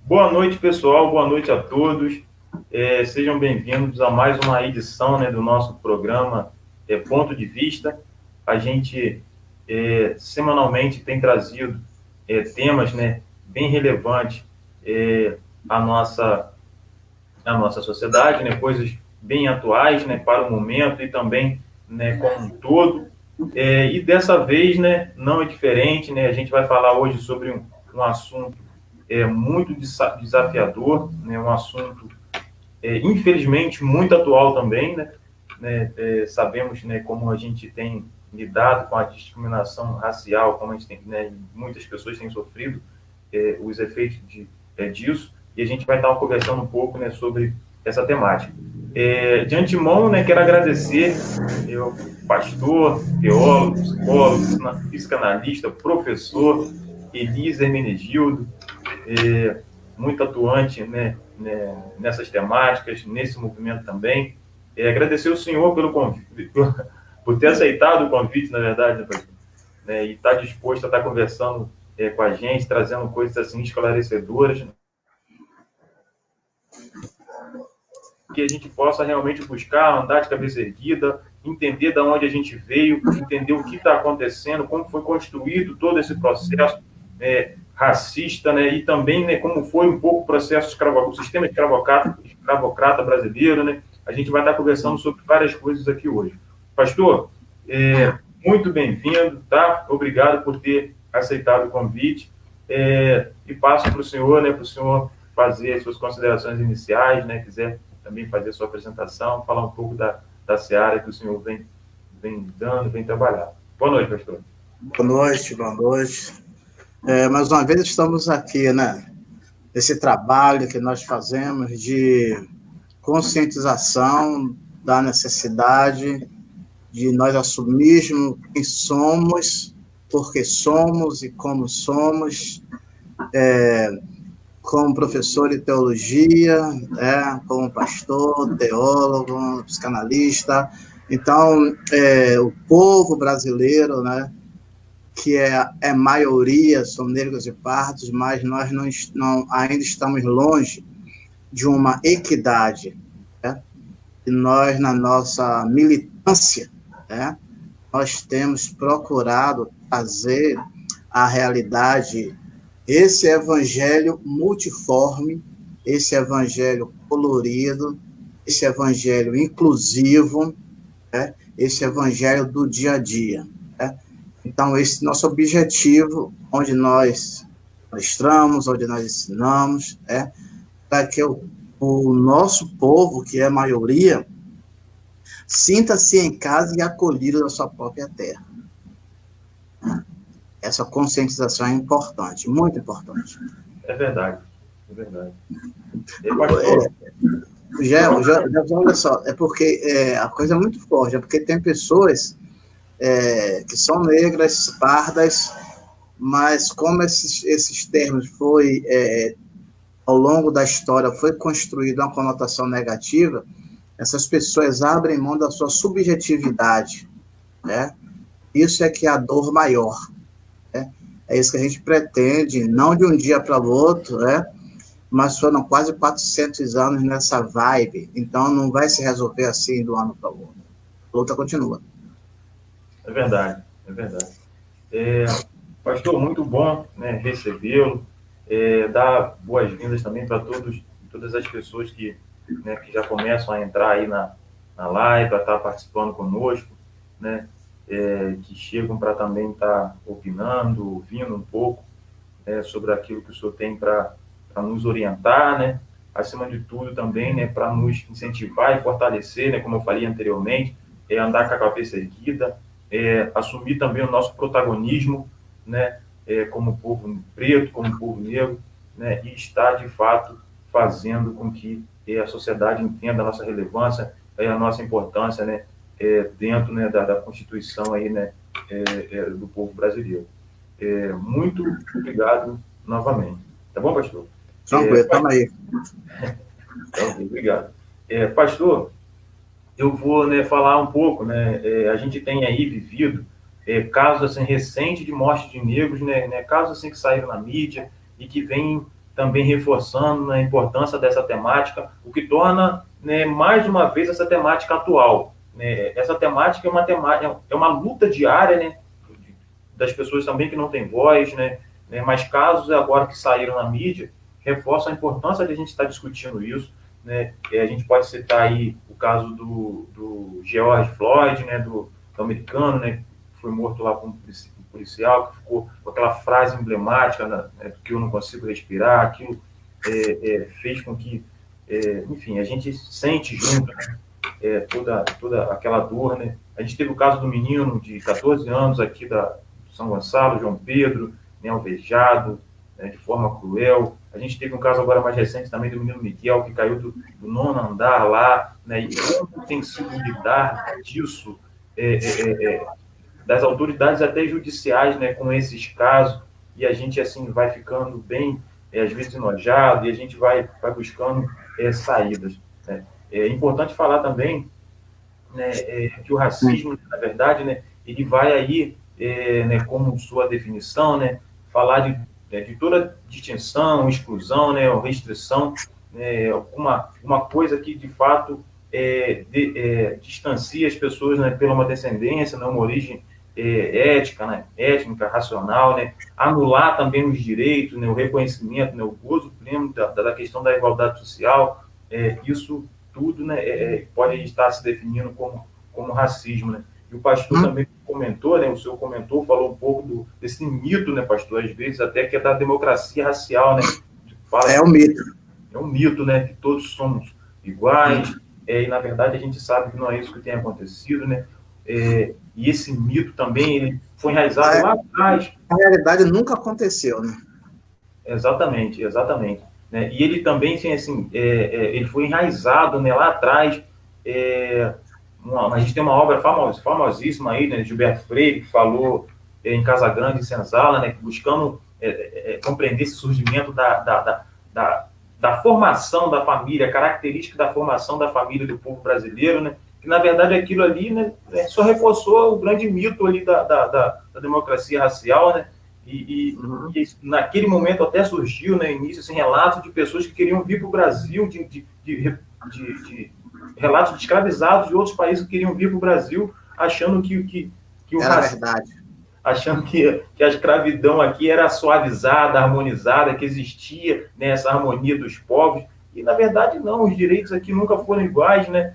Boa noite, pessoal. Boa noite a todos. Sejam bem-vindos a mais uma edição, né, do nosso programa Ponto de Vista. A gente semanalmente tem trazido temas, né, bem relevantes à nossa sociedade, né, coisas bem atuais, né, para o momento e também, né, como um todo. E dessa vez, né, não é diferente, né, a gente vai falar hoje sobre um assunto muito desafiador, né, um assunto, infelizmente, muito atual também, sabemos, né, como a gente tem lidado com a discriminação racial, como a gente tem, né, muitas pessoas têm sofrido os efeitos disso, e a gente vai estar conversando um pouco, né, sobre essa temática. De antemão, né, quero agradecer eu, pastor, teólogo, psicólogo, psicanalista, professor Elisa Hermenegildo, muito atuante, nessas temáticas, nesse movimento também. Agradecer o senhor pelo convite, por ter aceitado o convite, na verdade, e estar disposto a estar conversando com a gente, trazendo coisas assim esclarecedoras, que a gente possa realmente buscar, andar de cabeça erguida, entender de onde a gente veio, entender o que está acontecendo, como foi construído todo esse processo racista, né, e também, né, como foi um pouco o processo o sistema escravocrata brasileiro, né. A gente vai estar conversando sobre várias coisas aqui hoje. Pastor, muito bem-vindo, tá? Obrigado por ter aceitado o convite. E passo para o senhor, né, para o senhor fazer as suas considerações iniciais, né, quiser também fazer a sua apresentação, falar um pouco da seara que o senhor vem dando, vem trabalhando. Boa noite, pastor. Boa noite, boa noite. Mais uma vez estamos aqui, né? Esse trabalho que nós fazemos de conscientização da necessidade de nós assumirmos quem somos, porque somos e como somos, como professor de teologia, como pastor, teólogo, psicanalista. Então, o povo brasileiro, né? Que é maioria, são negros e pardos, mas nós ainda estamos longe de uma equidade. Né? E nós, na nossa militância, né, nós temos procurado trazer à realidade esse evangelho multiforme, esse evangelho colorido, esse evangelho inclusivo, né, esse evangelho do dia a dia. Né? Então, esse nosso objetivo, onde nós mostramos, onde nós ensinamos, para que o nosso povo, que é a maioria, sinta-se em casa e acolhido na sua própria terra. Essa conscientização é importante, muito importante. É verdade, é verdade. Pastor, olha só, é porque a coisa é muito forte, é porque tem pessoas que são negras, pardas, mas como esses termos foi, ao longo da história, foi construída uma conotação negativa, essas pessoas abrem mão da sua subjetividade, né? Isso é que é a dor maior, né? É isso que a gente pretende, não de um dia para o outro, né? Mas foram quase 400 anos nessa vibe, então não vai se resolver assim do ano para o outro. A luta continua. É verdade, é verdade. Pastor, muito bom, né, recebê-lo, dar boas-vindas também para todas as pessoas que já começam a entrar aí na live, para estar participando conosco, né, que chegam para também estar opinando, ouvindo um pouco sobre aquilo que o senhor tem para nos orientar, né, acima de tudo também, né, para nos incentivar e fortalecer, né, como eu falei anteriormente, andar com a cabeça erguida, assumir também o nosso protagonismo, né, como povo preto, como povo negro, né, e estar de fato fazendo com que a sociedade entenda a nossa relevância e a nossa importância, né, dentro, né, da Constituição aí, né, do povo brasileiro. Muito obrigado novamente. Tá bom, pastor? Tranquilo, estamos aí. Então, obrigado. Pastor, eu vou, né, falar um pouco, né, a gente tem aí vivido casos assim recentes de morte de negros, né, casos assim que saíram na mídia e que vêm também reforçando, né, a importância dessa temática, o que torna, né, mais uma vez essa temática atual. Né? Essa temática é uma luta diária, né, das pessoas também que não têm voz, né, mas casos agora que saíram na mídia reforçam a importância de a gente estar discutindo isso. Né? A gente pode citar aí o caso do George Floyd, né, do americano, né, que foi morto lá por um policial, que ficou com aquela frase emblemática, né, que eu não consigo respirar, aquilo fez com que, enfim, a gente sente junto, né, toda aquela dor, né. A gente teve o caso do menino de 14 anos aqui da São Gonçalo, João Pedro, né, alvejado, né, de forma cruel. A gente teve um caso agora mais recente também do menino Miguel, que caiu do 9º andar lá, né, e como tem sido lidar disso, das autoridades até judiciais, né, com esses casos, e a gente, assim, vai ficando bem, às vezes, enojado, e a gente vai buscando saídas. Né. É importante falar também, né, que o racismo, na verdade, né, ele vai aí, né, como sua definição, né, falar de toda distinção, exclusão, né, ou restrição, né, uma coisa que, de fato, distancia as pessoas, né, pela uma descendência, né, uma origem ética, né, étnica, racional, né, anular também os direitos, né, o reconhecimento, né, o gozo pleno da questão da igualdade social, isso tudo, né, pode estar se definindo como racismo, né. E o pastor também comentou, né, o senhor comentou, falou um pouco desse mito, né, pastor, às vezes até que é da democracia racial, né. É um mito. É um mito, né, que todos somos iguais, e na verdade a gente sabe que não é isso que tem acontecido, né. E esse mito também ele foi enraizado lá atrás. A realidade nunca aconteceu, né? Exatamente, exatamente. Né? E ele também, assim, ele foi enraizado, né, lá atrás. A gente tem uma obra famosíssima aí, né, de Gilberto Freire, que falou em Casa Grande, em Senzala, né, buscando compreender esse surgimento da formação da família, a característica da formação da família do povo brasileiro, né, que na verdade aquilo ali, né, só reforçou o grande mito ali da democracia racial, né, e naquele momento até surgiu, né, início, assim, relatos de pessoas que queriam vir para o Brasil, de relatos de escravizados de outros países que queriam vir para o Brasil, achando que o era verdade, achando que a escravidão aqui era suavizada, harmonizada, que existia, né, essa harmonia dos povos, e na verdade não, os direitos aqui nunca foram iguais, né.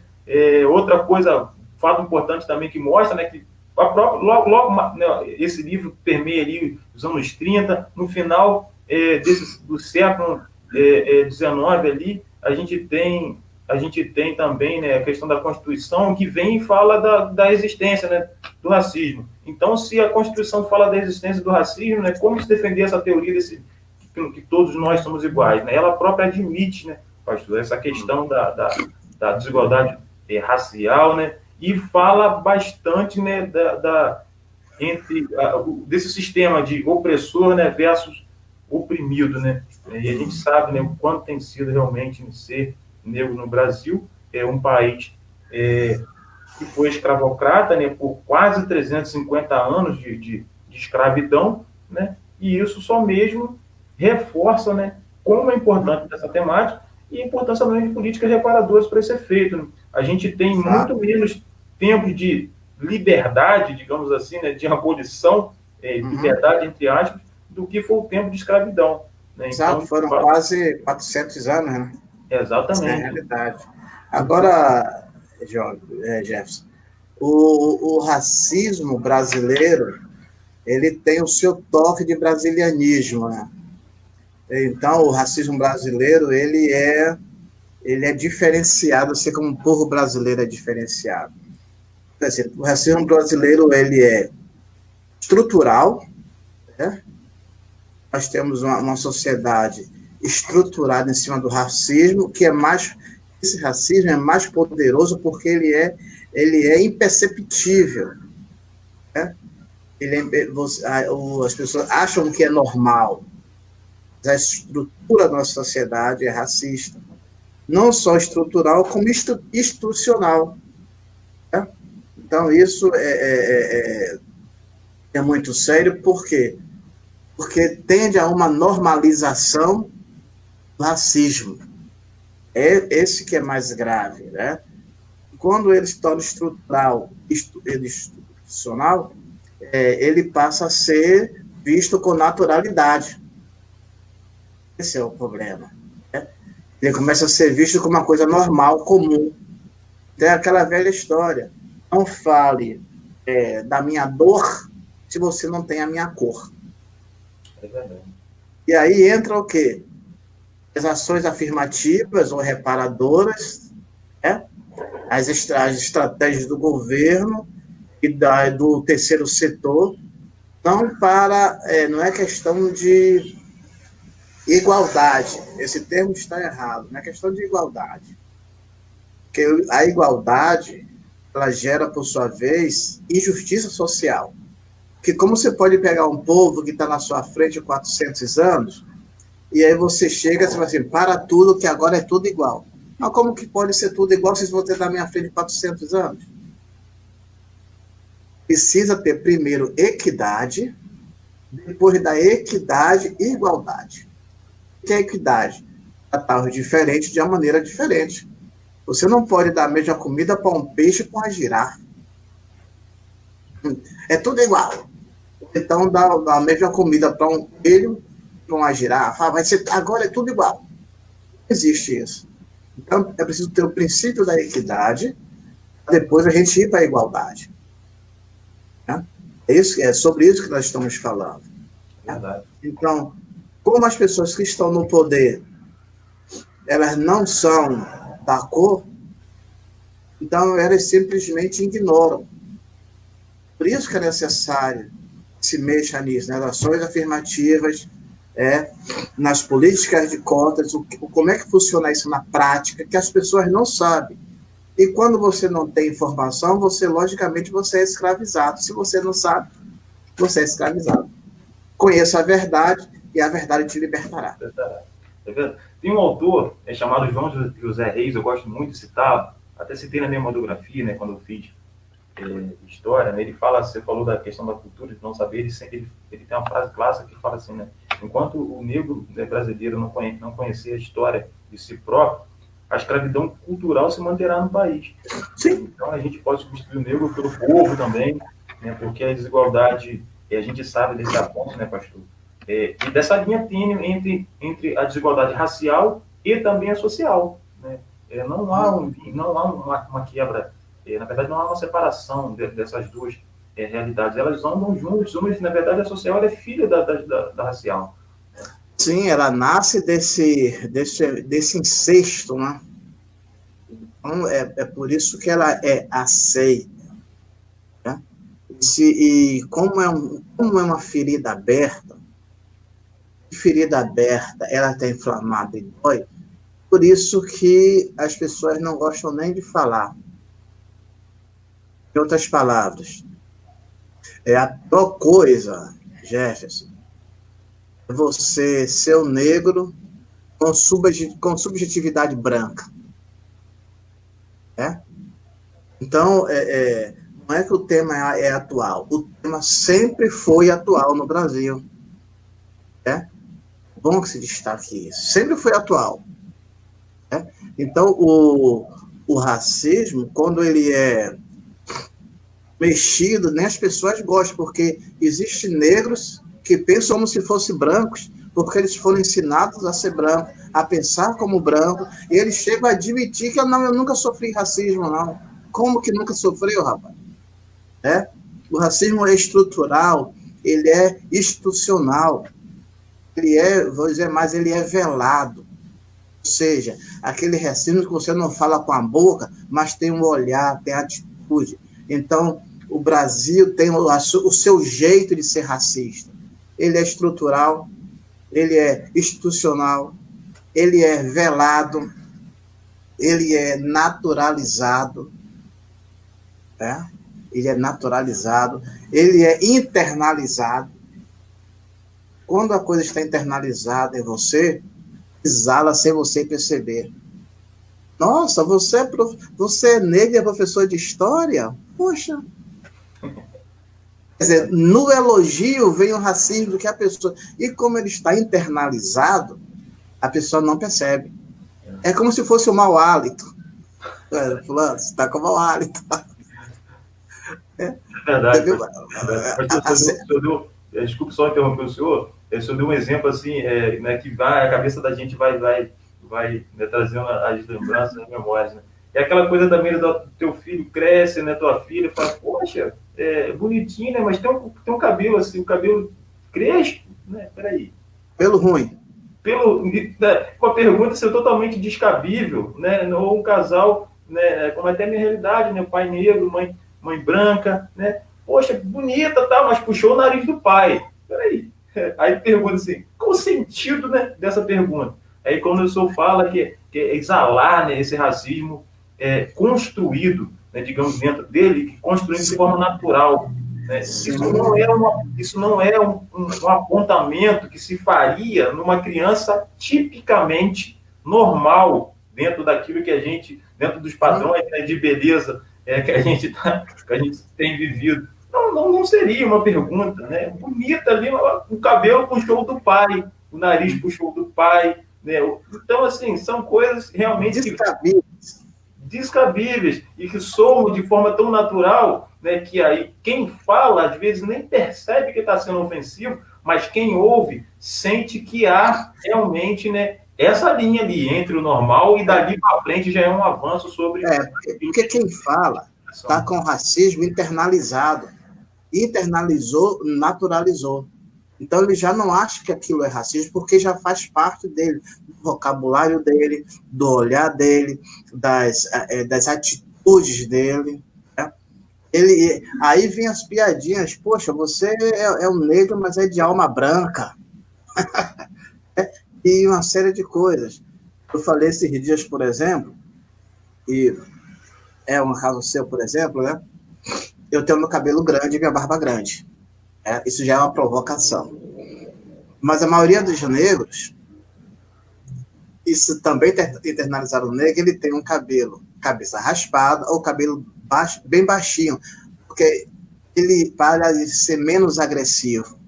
Outra coisa, fato importante também que mostra, né, que logo né, esse livro permeia ali os anos 30, no final do século XIX ali, a gente tem também, né, a questão da Constituição, que vem e fala da existência, né, do racismo. Então, se a Constituição fala da existência do racismo, né, como se defender essa teoria que todos nós somos iguais? Né? Ela própria admite, né, pastor, essa questão da desigualdade racial, né, e fala bastante, né, desse sistema de opressor, né, versus oprimido, né? E a gente sabe, né, o quanto tem sido realmente ser negro no Brasil, um país que foi escravocrata, né, por quase 350 anos de escravidão, né, e isso só mesmo reforça, né, como é importante essa temática e a importância também de políticas reparadoras para esse efeito. Né? A gente tem muito menos tempo de liberdade, digamos assim, né, de abolição, liberdade entre aspas, do que foi o tempo de escravidão. Né? Exato, então, foram quase 400 anos, né? Exatamente. Essa é a realidade. Agora, Jefferson, o racismo brasileiro, ele tem o seu toque de brasilianismo, né? Então, o racismo brasileiro, ele é diferenciado, assim como o povo brasileiro é diferenciado. Por exemplo, o racismo brasileiro, ele é estrutural, né? Nós temos uma sociedade estruturada em cima do racismo, que esse racismo é mais poderoso porque ele é imperceptível, né? As pessoas acham que é normal, mas a estrutura da nossa sociedade é racista, não só estrutural, como institucional, né? Então, isso é muito sério, por quê? Porque tende a uma normalização o racismo. É esse que é mais grave, né? Quando ele se torna estrutural, institucional, ele passa a ser visto com naturalidade. Esse é o problema. Né? Ele começa a ser visto como uma coisa normal, comum. Tem aquela velha história. Não fale da minha dor se você não tem a minha cor. É verdade. E aí entra o quê? As ações afirmativas ou reparadoras, né? As estratégias do governo e do terceiro setor, não é questão de igualdade. Esse termo está errado, não é questão de igualdade. Porque a igualdade, ela gera, por sua vez, injustiça social. Que como você pode pegar um povo que está na sua frente há 400 anos, e aí você chega e fala assim, para tudo, que agora é tudo igual. Mas como que pode ser tudo igual se você está na minha frente há 400 anos? Precisa ter primeiro equidade, depois da equidade, igualdade. O que é equidade? Tratar os diferentes de uma maneira diferente. Você não pode dar a mesma comida para um peixe e para uma girafa. É tudo igual. Então, dá a mesma comida para um coelho, para uma girafa. Agora é tudo igual. Não existe isso. Então, é preciso ter o princípio da equidade, para depois a gente ir para a igualdade. Né? É sobre isso que nós estamos falando. Verdade. Então, como as pessoas que estão no poder, elas não são da cor, então elas simplesmente ignoram. Por isso que é necessário que se mexa nisso, nas ações afirmativas, nas políticas de cotas, como é que funciona isso na prática, que as pessoas não sabem. E quando você não tem informação, logicamente, você é escravizado. Se você não sabe, você é escravizado. Conheça a verdade e a verdade te libertará. Tem um autor chamado João José Reis, eu gosto muito de citar, até citei na minha monografia, né, quando eu fiz história, né, ele fala, você falou da questão da cultura, de não saber, ele tem uma frase clássica que fala assim, né, enquanto o negro brasileiro não conhecer a história de si próprio, a escravidão cultural se manterá no país. Sim. Então a gente pode substituir o negro pelo povo também, né, porque a desigualdade, a gente sabe desse aponto, né, pastor? E dessa linha tênue entre a desigualdade racial e também a social. Né? Não há uma quebra, na verdade não há uma separação dessas duas realidades. Elas andam juntas, na verdade a social ela é filha da racial. Sim, ela nasce desse incesto, né? Então, é por isso que ela é aceita. Né? E como é uma ferida aberta, ela está inflamada e dói, por isso que as pessoas não gostam nem de falar. Em outras palavras, a pior coisa, Jefferson, é você ser um negro com subjetividade branca. Então, não é que o tema é atual, o tema sempre foi atual no Brasil. Bom que se destaque isso, sempre foi atual. Então, o racismo, quando ele é mexido, nem as pessoas gostam, porque existem negros que pensam como se fossem brancos, porque eles foram ensinados a ser branco, a pensar como branco, e eles chegam a admitir que eu nunca sofri racismo, não. Como que nunca sofreu, rapaz? O racismo é estrutural, ele é institucional, ele vou dizer mais, ele é velado. Ou seja, aquele racismo que você não fala com a boca, mas tem um olhar, tem atitude. Então, o Brasil tem o seu jeito de ser racista. Ele é estrutural, ele é institucional, ele é velado, ele é naturalizado, ele é naturalizado, ele é internalizado. Quando a coisa está internalizada em você, exala sem você perceber. Nossa, você é negro e é professor de história? Poxa. Quer dizer, no elogio vem o racismo que a pessoa... E como ele está internalizado, a pessoa não percebe. É como se fosse um mau hálito. Fulano, você está com mau hálito. É verdade, Entendeu? pastor. Desculpe só interromper o senhor. O senhor deu um exemplo assim, né, que a cabeça da gente vai né, trazendo as lembranças, as memórias. Né? E aquela coisa também do teu filho cresce, né, tua filha fala, poxa, bonitinho, né, mas tem um cabelo assim, o cabelo crespo, né? Peraí. Pelo ruim. Com a pergunta ser totalmente descabível, né? Ou um casal, né, como até a minha realidade, né, pai negro, mãe branca, né? Poxa, bonita, tá, mas puxou o nariz do pai. Peraí. Aí pergunta assim, qual o sentido, né, dessa pergunta? Aí quando o senhor fala que é exalar, né, esse racismo construído, né, digamos, dentro dele, construído de forma natural. Né? Isso não é um apontamento que se faria numa criança tipicamente normal, dentro daquilo que a gente, dentro dos padrões, né, de beleza que a gente tem vivido. Não seria uma pergunta, né? Bonita ali, o cabelo puxou do pai, o nariz puxou do pai, né? Então, assim, são coisas realmente descabíveis e que soam de forma tão natural, né, que aí quem fala às vezes nem percebe que está sendo ofensivo, mas quem ouve sente que há realmente, né, essa linha ali entre o normal e dali para frente já é um avanço sobre... Porque quem fala está com o racismo internalizado. Internalizou, naturalizou. Então, ele já não acha que aquilo é racismo, porque já faz parte dele, do vocabulário dele, do olhar dele, das atitudes dele. Né? Aí vem as piadinhas, poxa, você é um negro, mas é de alma branca. E uma série de coisas. Eu falei esses dias, por exemplo, e é um caso seu, por exemplo, né? Eu tenho meu cabelo grande e minha barba grande. Isso já é uma provocação. Mas a maioria dos negros, isso também internalizado no negro, ele tem um cabelo, cabeça raspada ou cabelo bem baixinho, porque ele para de ser menos agressivo.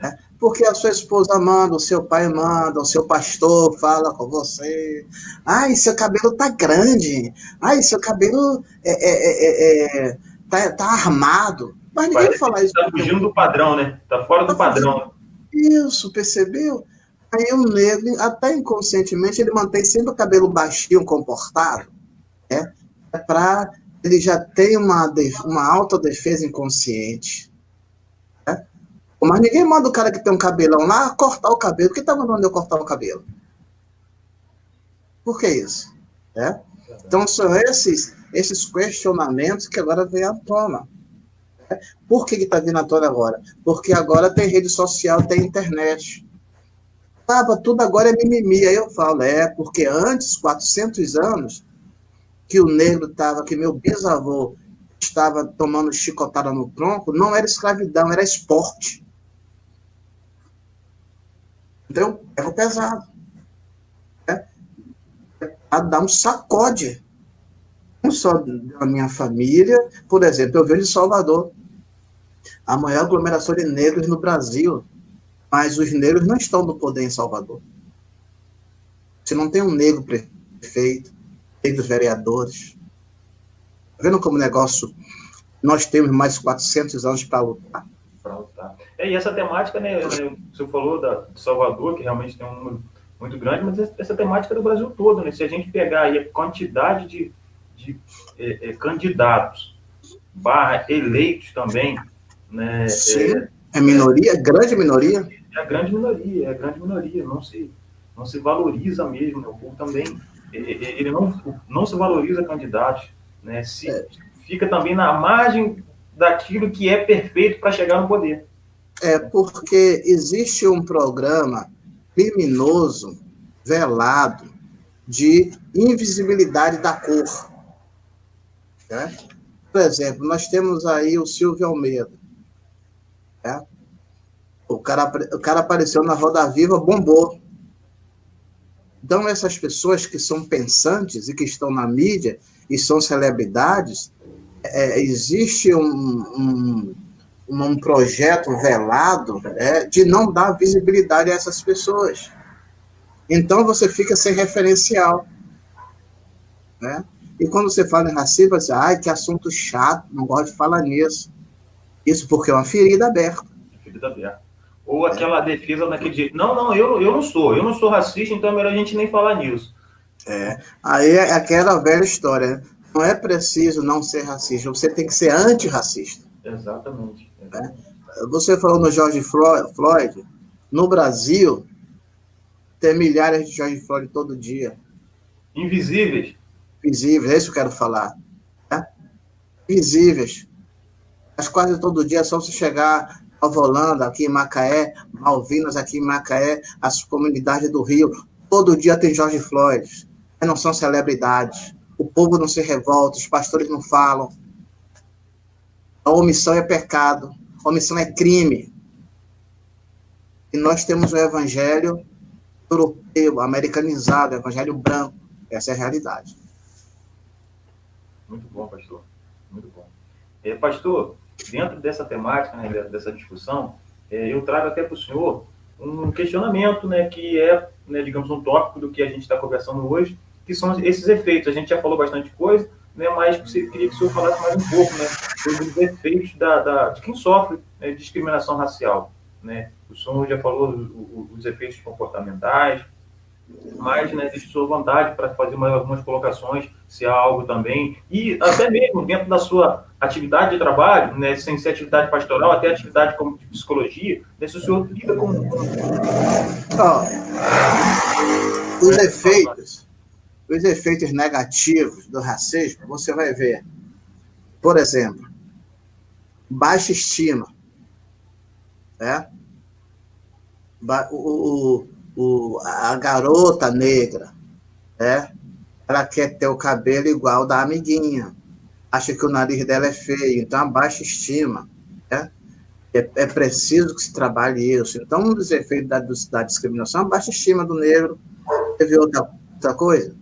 Né? Porque a sua esposa manda, o seu pai manda, o seu pastor fala com você. Ai, seu cabelo tá grande. Ai, seu cabelo tá armado. Mas ninguém fala isso. Tá fugindo do padrão, né? Tá fora do padrão. Isso, percebeu? Aí o negro, até inconscientemente, ele mantém sempre o cabelo baixinho, comportado, né? Ele já tem uma alta defesa inconsciente. Né? Mas ninguém manda o cara que tem um cabelão lá cortar o cabelo. Por que tá mandando eu cortar o cabelo? Por que isso? Né? Então, são esses questionamentos que agora vêm à tona. Por que está vindo à tona agora? Porque agora tem rede social, tem internet. Tudo agora é mimimi. Aí eu falo, porque antes, 400 anos, que o negro estava, que meu bisavô estava tomando chicotada no tronco, não era escravidão, era esporte. Então, é pesado. A dar um sacode. Não só da minha família, por exemplo, eu venho de Salvador, a maior aglomeração de negros no Brasil, mas os negros não estão no poder em Salvador. Você não tem um negro prefeito, negros vereadores. Está vendo como negócio? Nós temos mais 400 anos para lutar. E essa temática, né, o senhor falou de Salvador, que realmente tem um número muito grande, mas essa temática é do Brasil todo, né? Se a gente pegar aí a quantidade de candidatos eleitos também, né? Sim, é minoria, grande minoria. É a grande minoria, não se valoriza mesmo, né? O povo também, ele não se valoriza candidatos, né? Fica também na margem daquilo que é perfeito para chegar no poder. Porque existe um programa criminoso, velado, de invisibilidade da cor. Né? Por exemplo, nós temos aí o Silvio Almeida. Né? O cara apareceu na Roda Viva, bombou. Então, essas pessoas que são pensantes e que estão na mídia e são celebridades, existe um projeto velado de não dar visibilidade a essas pessoas. Então você fica sem referencial, né? E quando você fala em racismo, você diz, ai, que assunto chato, não gosto de falar nisso. Isso porque é uma ferida aberta. Ferida aberta. Ou aquela defesa daquele jeito. Não, eu não sou racista, então é melhor a gente nem falar nisso. Aí é aquela velha história, né? Não é preciso não ser racista, você tem que ser antirracista. Exatamente. Né? Você falou no George Floyd, no Brasil, tem milhares de George Floyd todo dia. Invisíveis. Visíveis, é isso que eu quero falar. Né? Visíveis. Mas quase todo dia é só você chegar a Holanda, aqui em Macaé, Malvinas, aqui em Macaé, as comunidades do Rio, todo dia tem George Floyd. Não são celebridades. O povo não se revolta, os pastores não falam. A omissão é pecado, a omissão é crime. E nós temos o evangelho europeu, americanizado, o evangelho branco. Essa é a realidade. Muito bom, pastor. Muito bom. Pastor, dentro dessa temática, né, dessa discussão, eu trago até para o senhor um questionamento, né, que é, né, digamos, um tópico do que a gente está conversando hoje, que são esses efeitos. A gente já falou bastante coisa, né, mas queria que o senhor falasse mais um pouco, né, sobre os efeitos de quem sofre, né, discriminação racial. Né? O senhor já falou os efeitos comportamentais, mas, né, deixe sua vontade para fazer algumas colocações, se há algo também, e até mesmo dentro da sua atividade de trabalho, né, sem ser atividade pastoral, até atividade como de psicologia, né, se o senhor lida com... Os efeitos negativos do racismo, você vai ver, por exemplo, baixa estima, né? A garota negra, né? Ela quer ter o cabelo igual da amiguinha, acha que o nariz dela é feio, então a baixa estima, né? É preciso que se trabalhe isso. Então, um dos efeitos da discriminação é a baixa estima do negro. Teve outra coisa?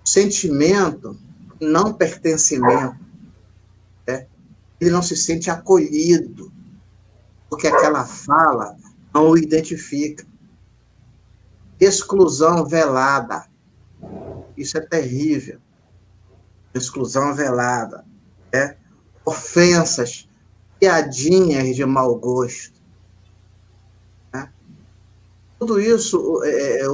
O sentimento não pertencimento, né? Ele não se sente acolhido, porque aquela fala não o identifica. Exclusão velada. Isso é terrível. Exclusão velada. Né? Ofensas, piadinhas de mau gosto. Né? Tudo isso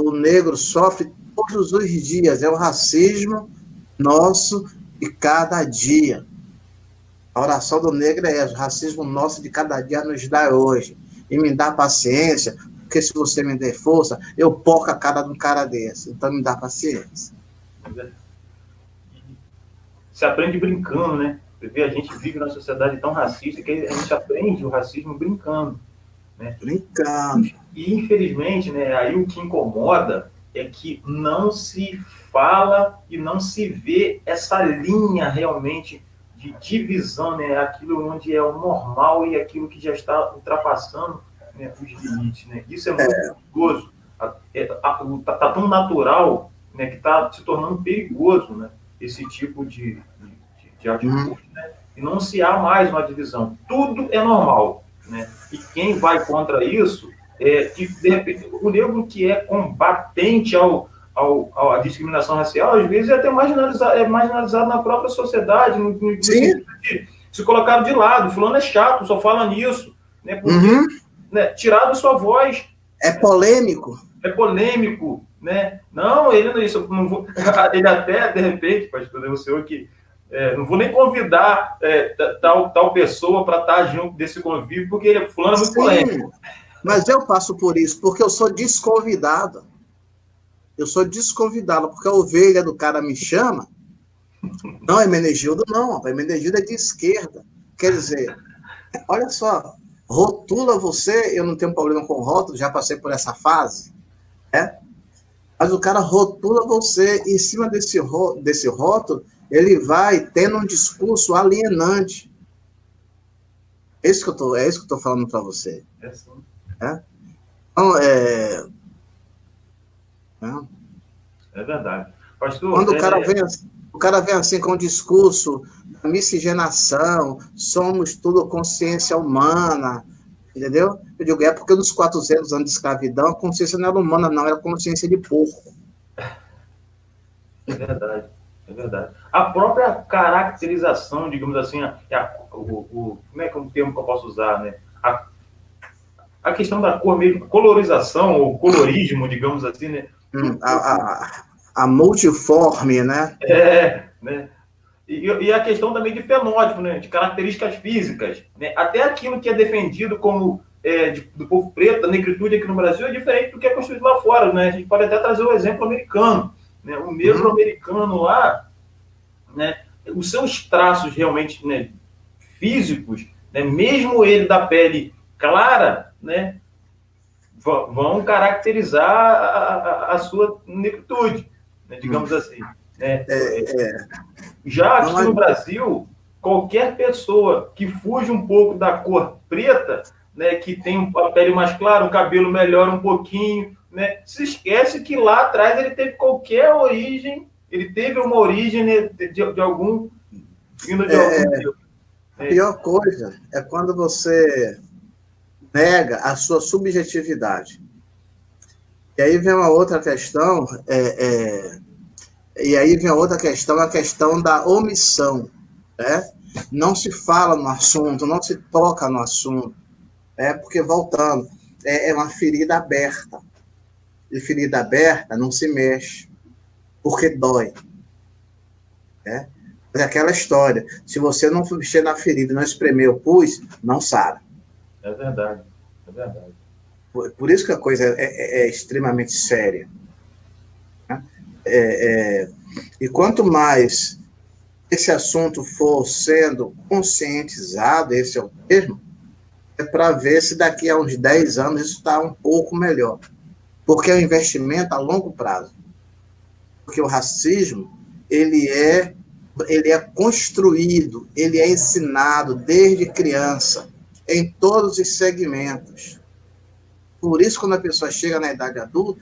o negro sofre todos os dias. É o racismo nosso de cada dia. A oração do negro é essa: o racismo nosso de cada dia nos dá hoje. E me dá paciência, porque se você me der força, eu porco a cara de um cara desse. Então me dá paciência. Se aprende brincando, né? Porque a gente vive numa sociedade tão racista que a gente aprende o racismo brincando. Né? Brincando. E, infelizmente, né, aí o que incomoda é que não se fala e não se vê essa linha realmente de divisão, né? Aquilo onde é o normal e aquilo que já está ultrapassando, né, os limites. Né? Isso é muito perigoso. Está tão natural, né, que está se tornando perigoso, né, esse tipo de atitude. Né? E não se há mais uma divisão. Tudo é normal. Né? E quem vai contra isso, que de repente, o negro que é combatente à discriminação racial, às vezes é até marginalizado na própria sociedade, no sentido de se colocar de lado. Fulano é chato, só fala nisso. Né? Porque, né, tirado sua voz. É polêmico. É polêmico. Né? Não, ele não, isso, não vou, ele até, de repente, pastor, o senhor que não vou nem convidar tal pessoa para estar junto desse convívio, porque ele fulano é muito polêmico. Mas eu passo por isso, porque eu sou desconvidado. Eu sou desconvidado, porque a ovelha do cara me chama. Não, Hermenegildo não, Hermenegildo é de esquerda. Quer dizer, olha só, rotula você, eu não tenho problema com rótulo, já passei por essa fase, né? Mas o cara rotula você, e em cima desse rótulo, ele vai tendo um discurso alienante. É isso que eu estou falando para você. É sim. Então, é verdade. Pastor, quando o cara vem assim com o discurso da miscigenação, somos tudo consciência humana, Entendeu? Eu digo, é porque nos 400 anos de escravidão a consciência não era humana, não, era consciência de porco. É verdade, é verdade. A própria caracterização, digamos assim, como é que é um termo que eu posso usar, né? A questão da cor mesmo, colorização ou colorismo, digamos assim, né? A multiforme, né? Né? E a questão também de fenótipo, né? De características físicas, né? Até aquilo que é defendido como do povo preto, da negritude aqui no Brasil, é diferente do que é construído lá fora, né? A gente pode até trazer o exemplo americano, né? O negro americano lá, né? Os seus traços realmente, né, físicos, né? Mesmo ele da pele clara, né? Vão caracterizar a sua negritude, né? Digamos assim, né? Já aqui no Brasil, qualquer pessoa que fuja um pouco da cor preta, né, que tem a pele mais clara, o cabelo melhora um pouquinho, né, se esquece que lá atrás ele teve qualquer origem, ele teve uma origem, né, de algum, vindo de algum tipo. A pior coisa é quando você nega a sua subjetividade. E aí vem uma outra questão, a questão da omissão, né? Não se fala no assunto, não se toca no assunto, porque, voltando, é uma ferida aberta. E ferida aberta não se mexe, porque dói. Né? Mas é aquela história, se você não mexer na ferida e não espremer o pus, não sara. É verdade, é verdade. Por isso que a coisa é extremamente séria. Né? E quanto mais esse assunto for sendo conscientizado, esse é o termo, é para ver se daqui a uns 10 anos isso está um pouco melhor. Porque é um investimento a longo prazo. Porque o racismo, ele é construído, ele é ensinado desde criança, em todos os segmentos. Por isso, quando a pessoa chega na idade adulta,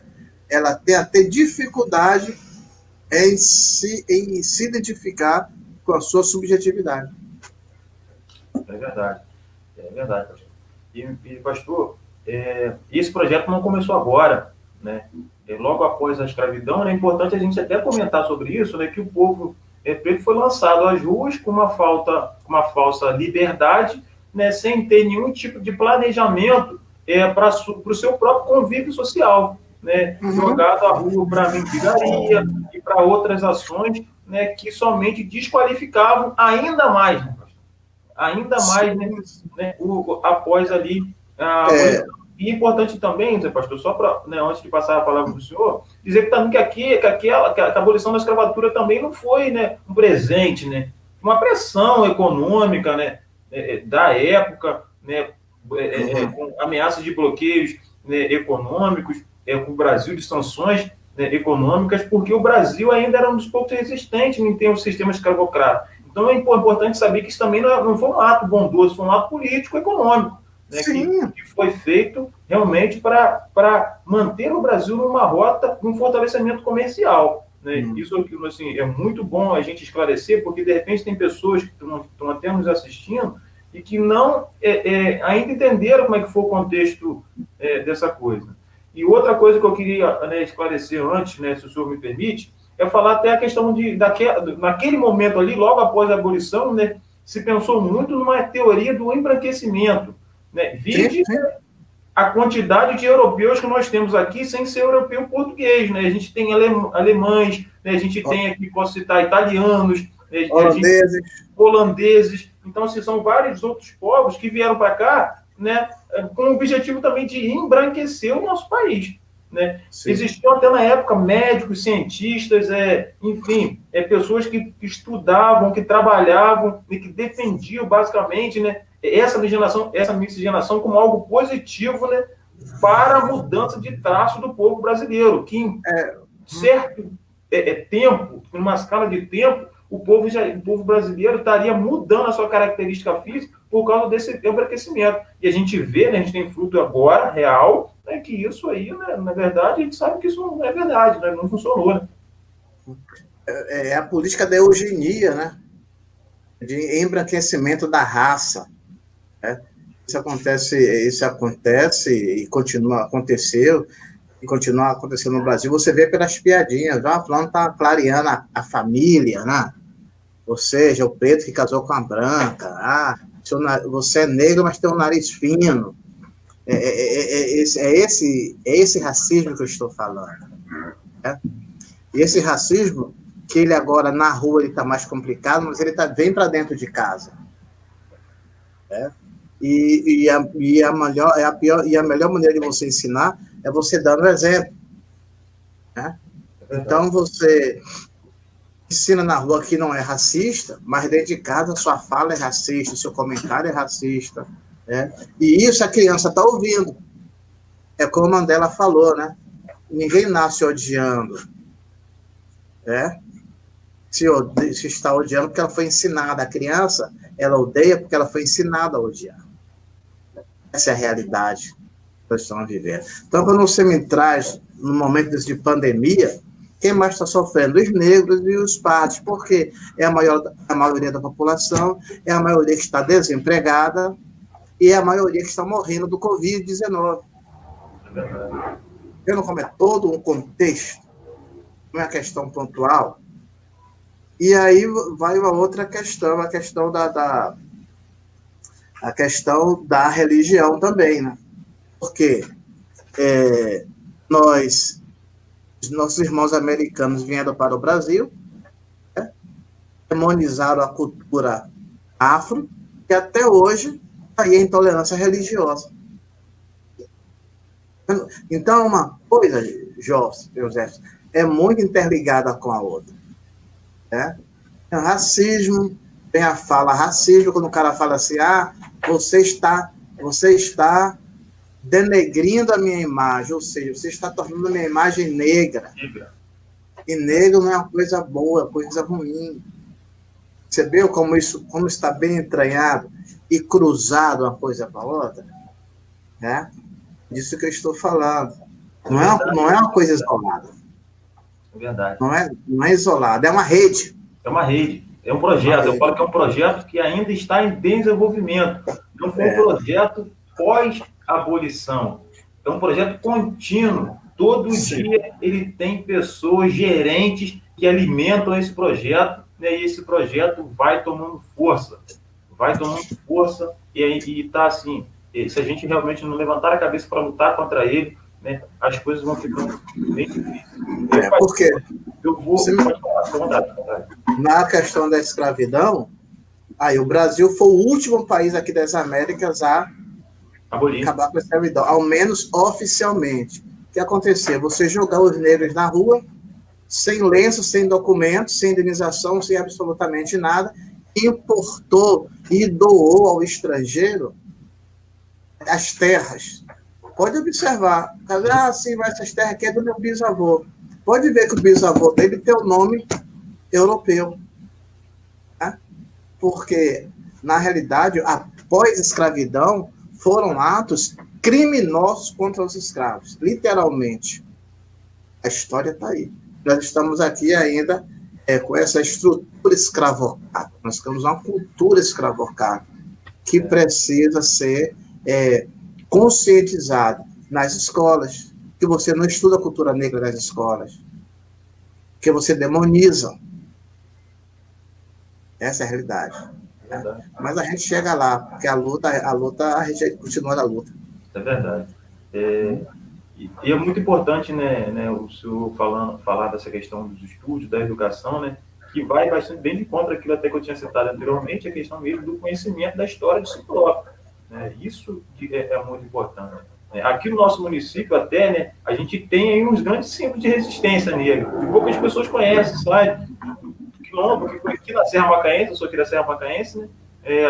ela tem até dificuldade em se identificar com a sua subjetividade. É verdade, pastor. Pastor, esse projeto não começou agora, né? Logo após a escravidão, é importante a gente até comentar sobre isso, né? Que o povo preto foi lançado às ruas com uma falsa liberdade, né? Sem ter nenhum tipo de planejamento para o seu próprio convívio social, né? Jogado à rua para mendigaria e para outras ações, né? Que somente desqualificavam ainda mais, né? Após ali a abolição. E é importante também, pastor, só para, né, antes de passar a palavra para o senhor, dizer que também que a abolição da escravatura também não foi, né, um presente, né, uma pressão econômica, né, da época, né, com ameaças de bloqueios, né, econômicos, com o Brasil de sanções, né, econômicas, porque o Brasil ainda era um dos poucos resistentes em ter um sistema escravocrata. Então é importante saber que isso também não foi um ato bondoso, foi um ato político-econômico, né, que foi feito realmente para manter o Brasil numa rota, num fortalecimento comercial. Né? Isso assim, é muito bom a gente esclarecer, porque de repente tem pessoas que estão até nos assistindo e que não ainda entenderam como é que foi o contexto dessa coisa. E outra coisa que eu queria, né, esclarecer antes, né, se o senhor me permite, é falar até a questão naquele momento ali, logo após a abolição, né, se pensou muito numa teoria do embranquecimento. Né? Vide a quantidade de europeus que nós temos aqui sem ser europeu português. Né? A gente tem alemães, né? A gente tem aqui, posso citar, italianos, né? Holandeses. Então, assim, são vários outros povos que vieram para cá, né, com o objetivo também de embranquecer o nosso país. Né? Existiam até na época médicos, cientistas, enfim, pessoas que estudavam, que trabalhavam e que defendiam basicamente, né, essa miscigenação como algo positivo, né, para a mudança de traço do povo brasileiro, que em certo tempo, numa escala de tempo, o povo brasileiro estaria mudando a sua característica física por causa desse embranquecimento. E a gente vê, né, a gente tem fruto agora, real, né, que isso aí, né, na verdade, a gente sabe que isso não é verdade, né, não funcionou. Né? É a política da eugenia, né? De embranquecimento da raça. Né? Isso acontece e continua acontecendo no Brasil. Você vê pelas piadinhas, ó, fulano está clareando a família, né? Ou seja, o preto que casou com a branca. Ah, você é negro, mas tem um nariz fino. É esse racismo que eu estou falando. Né? E esse racismo, que ele agora na rua ele está mais complicado, mas ele vem para dentro de casa. Né? E a melhor maneira de você ensinar é você dando exemplo. Né? Então, você ensina na rua que não é racista, mas dentro de casa sua fala é racista, seu comentário é racista. Né? E isso a criança está ouvindo. É como o Mandela falou, né? Ninguém nasce odiando. Né? Se está odiando porque ela foi ensinada. A criança, ela odeia porque ela foi ensinada a odiar. Essa é a realidade que nós estamos vivendo. Então, quando você me traz, no momento de pandemia, quem mais está sofrendo? Os negros e os pardos, porque é a maioria da população, é a maioria que está desempregada e é a maioria que está morrendo do Covid-19. Vendo como é todo um contexto, não é uma questão pontual. E aí vai uma outra questão, a questão da religião também, né? Porque nossos irmãos americanos vieram para o Brasil, né? Demonizaram a cultura afro, e até hoje aí a intolerância religiosa. Então, uma coisa, José, é muito interligada com a outra. Né? Racismo, tem a fala racismo, quando o cara fala assim, você está denegrindo a minha imagem, ou seja, você está tornando a minha imagem negra. E negro não é uma coisa boa, é uma coisa ruim. Você viu como está bem entranhado e cruzado uma coisa com a outra? Né? Disso que eu estou falando. Não é uma coisa isolada. É verdade. Não é isolada, é uma rede. É uma rede, é um projeto. Eu falo que é um projeto que ainda está em desenvolvimento. Não foi um projeto pós-abolição. É um projeto contínuo. Todo dia ele tem pessoas gerentes que alimentam esse projeto, né, e esse projeto vai tomando força. E está assim, se a gente realmente não levantar a cabeça para lutar contra ele, né, as coisas vão ficando bem difíceis. Porque pode falar. Na questão da escravidão, o Brasil foi o último país aqui das Américas a acabar com a escravidão, ao menos oficialmente. O que aconteceu? Você jogar os negros na rua, sem lenço, sem documentos, sem indenização, sem absolutamente nada, importou e doou ao estrangeiro as terras. Pode observar. Sim, mas essas terras aqui é do meu bisavô. Pode ver que o bisavô dele tem o nome europeu. Né? Porque, na realidade, após a escravidão, foram atos criminosos contra os escravos. Literalmente. A história está aí. Nós estamos aqui ainda com essa estrutura escravocrata. Nós temos uma cultura escravocrata que precisa ser conscientizada nas escolas, que você não estuda a cultura negra nas escolas, que você demoniza. Essa é a realidade. Né? Mas a gente chega lá, porque a luta a gente continua na luta. É verdade. E é muito importante, né, o senhor falar dessa questão dos estudos, da educação, né, que vai bastante bem de contra aquilo até que eu tinha citado anteriormente, a questão mesmo do conhecimento da história de si próprio. Né? Isso é muito importante. Aqui no nosso município até, né, a gente tem aí uns grandes símbolos de resistência negra, que poucas pessoas conhecem, sabe? O Quilombo, que foi aqui na Serra Macaense, eu sou aqui da Serra Macaense, né?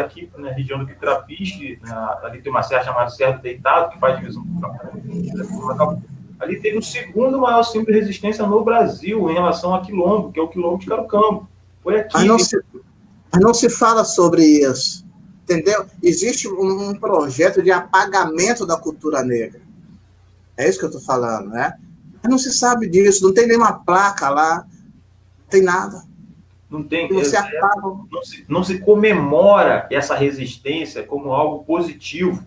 Aqui na região do Pitrapiche, ali tem uma serra chamada Serra do Deitado, que faz divisão do campo. Ali teve o segundo maior símbolo de resistência no Brasil em relação a Quilombo, que é o Quilombo de Carucambo. Foi aqui. Mas não se fala sobre isso. Entendeu? Existe um projeto de apagamento da cultura negra. É isso que eu estou falando, né? Mas não se sabe disso, não tem nenhuma placa lá, não tem nada. Não tem, não se comemora essa resistência como algo positivo.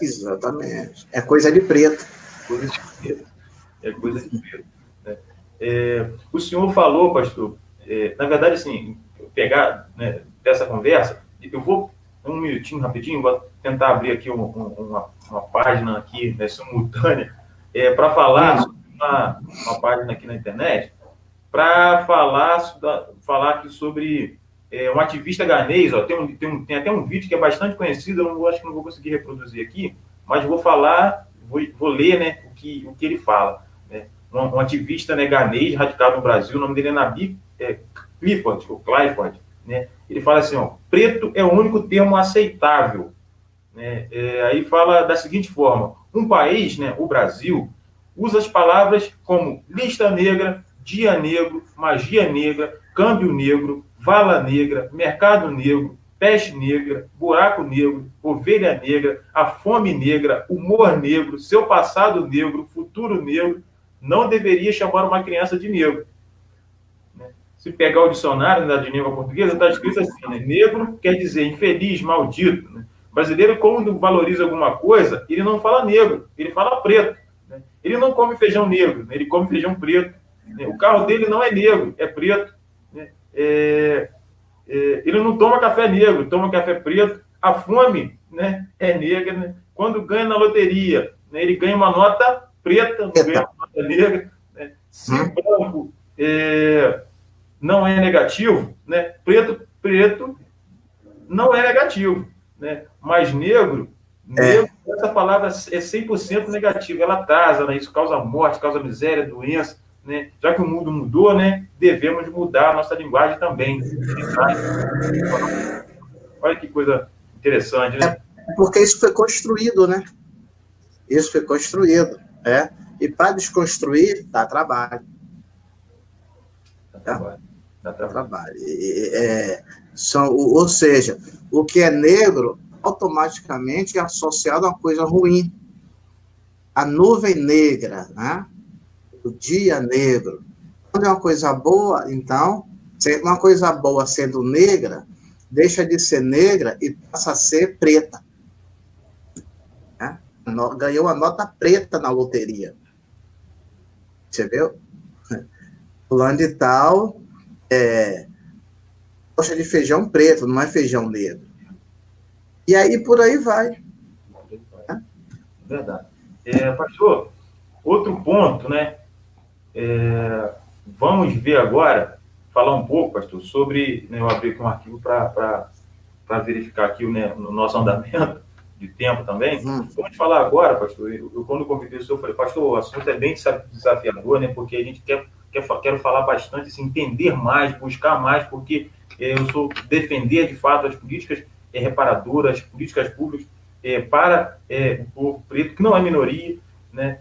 Exatamente. É coisa de preto. Coisa de preto. É coisa de preto. Né? O senhor falou, pastor, na verdade, assim, pegar, né, dessa conversa, eu vou, um minutinho rapidinho, vou tentar abrir aqui uma página aqui, né, simultânea, para falar sobre uma página aqui na internet, para falar aqui sobre um ativista ganês. Ó, tem até um vídeo que é bastante conhecido, acho que não vou conseguir reproduzir aqui, mas vou ler, né, o que ele fala. Né? Um ativista, né, ganês, radicado no Brasil, o nome dele é Nabi Clifford, né? Ele fala assim, ó, preto é o único termo aceitável. Né? Aí fala da seguinte forma: um país, né, o Brasil, usa as palavras como lista negra, dia negro, magia negra, câmbio negro, vala negra, mercado negro, peste negra, buraco negro, ovelha negra, a fome negra, humor negro, seu passado negro, futuro negro. Não deveria chamar uma criança de negro. Se pegar o dicionário da língua portuguesa, está escrito assim, né? Negro quer dizer infeliz, maldito. Né? O brasileiro, quando valoriza alguma coisa, ele não fala negro, ele fala preto. Né? Ele não come feijão negro, né? Ele come feijão preto. Né? O carro dele não é negro, é preto. Né? Ele não toma café negro, toma café preto. A fome, né, é negra. Né? Quando ganha na loteria, né, ele ganha uma nota preta, não ganha uma nota negra. Né? Se branco não é negativo, né? Preto não é negativo, né? Mas negro, essa palavra é 100% negativa, ela atrasa, né? Isso causa morte, causa miséria, doença, né? Já que o mundo mudou, né? Devemos mudar a nossa linguagem também. Olha que coisa interessante, né? Porque isso foi construído, né? Isso foi construído, E para desconstruir, dá trabalho. Dá trabalho. Ou seja, o que é negro automaticamente é associado a uma coisa ruim. A nuvem negra, né? O dia negro. Quando é uma coisa boa, então, uma coisa boa sendo negra, deixa de ser negra e passa a ser preta. Né? Ganhou uma nota preta na loteria. Você viu? Fulano de tal gosta de feijão preto, não é feijão negro. E aí, por aí vai. Verdade. Pastor, outro ponto, né? Vamos ver agora, falar um pouco, pastor, sobre, né, eu abri aqui um arquivo para verificar aqui, né, no nosso andamento de tempo também. Vamos falar agora, pastor, eu quando convidei o senhor, falei, pastor, o assunto é bem desafiador, né, porque a gente quero falar bastante, assim, entender mais, buscar mais, porque eu sou defender, de fato, as políticas reparadoras, as políticas públicas para o povo preto, que não é minoria, né,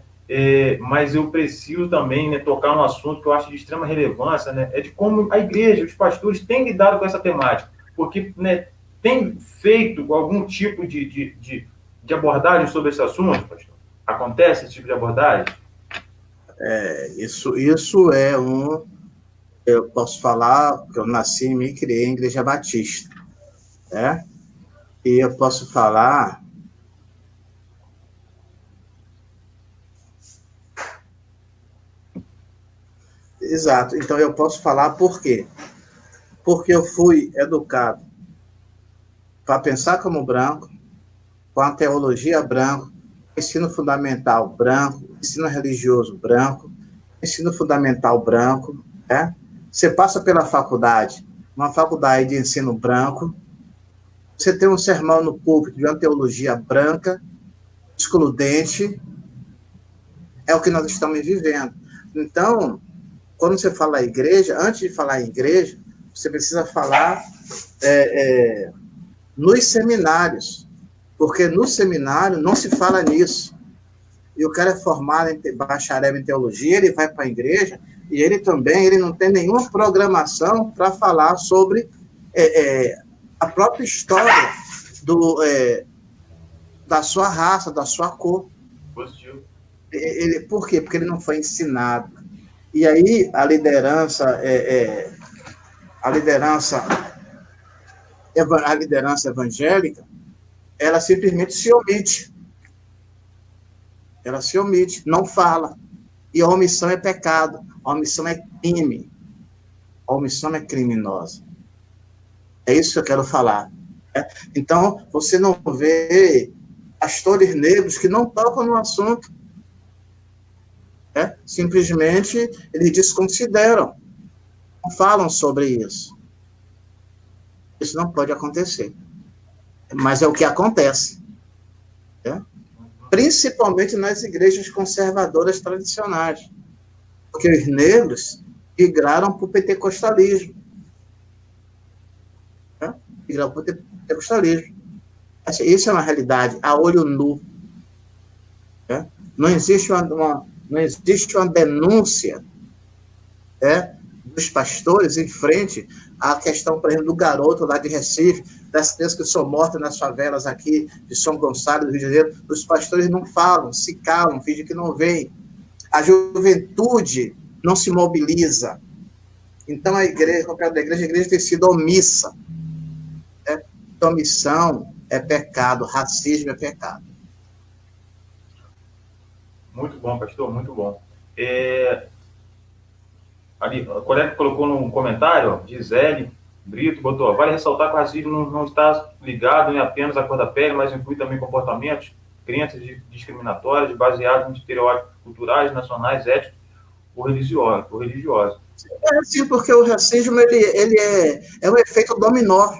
mas eu preciso também, né, tocar num assunto que eu acho de extrema relevância, né, de como a igreja, os pastores têm lidado com essa temática, porque, né, tem feito algum tipo de abordagem sobre esse assunto, pastor? Acontece esse tipo de abordagem? Isso é eu posso falar que eu nasci e me criei em Igreja Batista, né? E eu posso falar exato, então eu posso falar por quê? Porque eu fui educado para pensar como branco, com a teologia branco, ensino fundamental branco, ensino religioso branco, ensino fundamental branco, né? Você passa pela faculdade, uma faculdade de ensino branco, você tem um sermão no púlpito de uma teologia branca, excludente, é o que nós estamos vivendo. Então, quando você fala igreja, antes de falar em igreja, você precisa falar nos seminários, porque no seminário não se fala nisso. E o cara é formado em bacharel em teologia, ele vai para a igreja, e ele não tem nenhuma programação para falar sobre a própria história da sua raça, da sua cor. Positivo. Por quê? Porque ele não foi ensinado. E aí a liderança evangélica, ela simplesmente se omite. Ela se omite, não fala. E a omissão é pecado, a omissão é crime, a omissão é criminosa. É isso que eu quero falar. Né? Então, você não vê pastores negros que não tocam no assunto. Né? Simplesmente, eles desconsideram, não falam sobre isso. Isso não pode acontecer. Mas é o que acontece. Né? Principalmente nas igrejas conservadoras tradicionais. Porque os negros migraram para o pentecostalismo. Né? Migraram para o pentecostalismo. Isso é uma realidade, a olho nu. Né? Não existe uma denúncia, né, dos pastores em frente à questão, por exemplo, do garoto lá de Recife, das crianças que são mortas nas favelas aqui de São Gonçalo, do Rio de Janeiro. Os pastores não falam, se calam, fingem que não veem. A juventude não se mobiliza. Então, a igreja tem sido omissa. Né? Omissão é pecado, racismo é pecado. Muito bom, pastor, muito bom. Ali, a colega colocou no comentário, ó, Gisele Brito botou, vale ressaltar que o racismo não está ligado em apenas à cor da pele, mas inclui também comportamentos, crenças discriminatórias baseadas em estereótipos culturais, nacionais, étnicos ou religiosos. É assim, porque o racismo ele é um efeito dominó.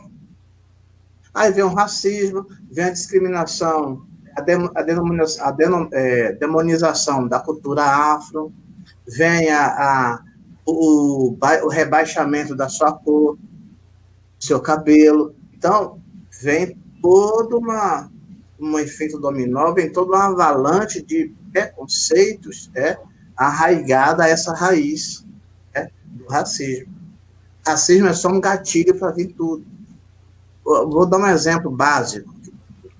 Aí vem o racismo, vem a discriminação, a demonização da cultura afro, vem o rebaixamento da sua cor, do seu cabelo. Então, vem todo um efeito dominó, vem toda uma avalanche de preconceitos arraigada a essa raiz do racismo. Racismo é só um gatilho para vir tudo. Vou dar um exemplo básico,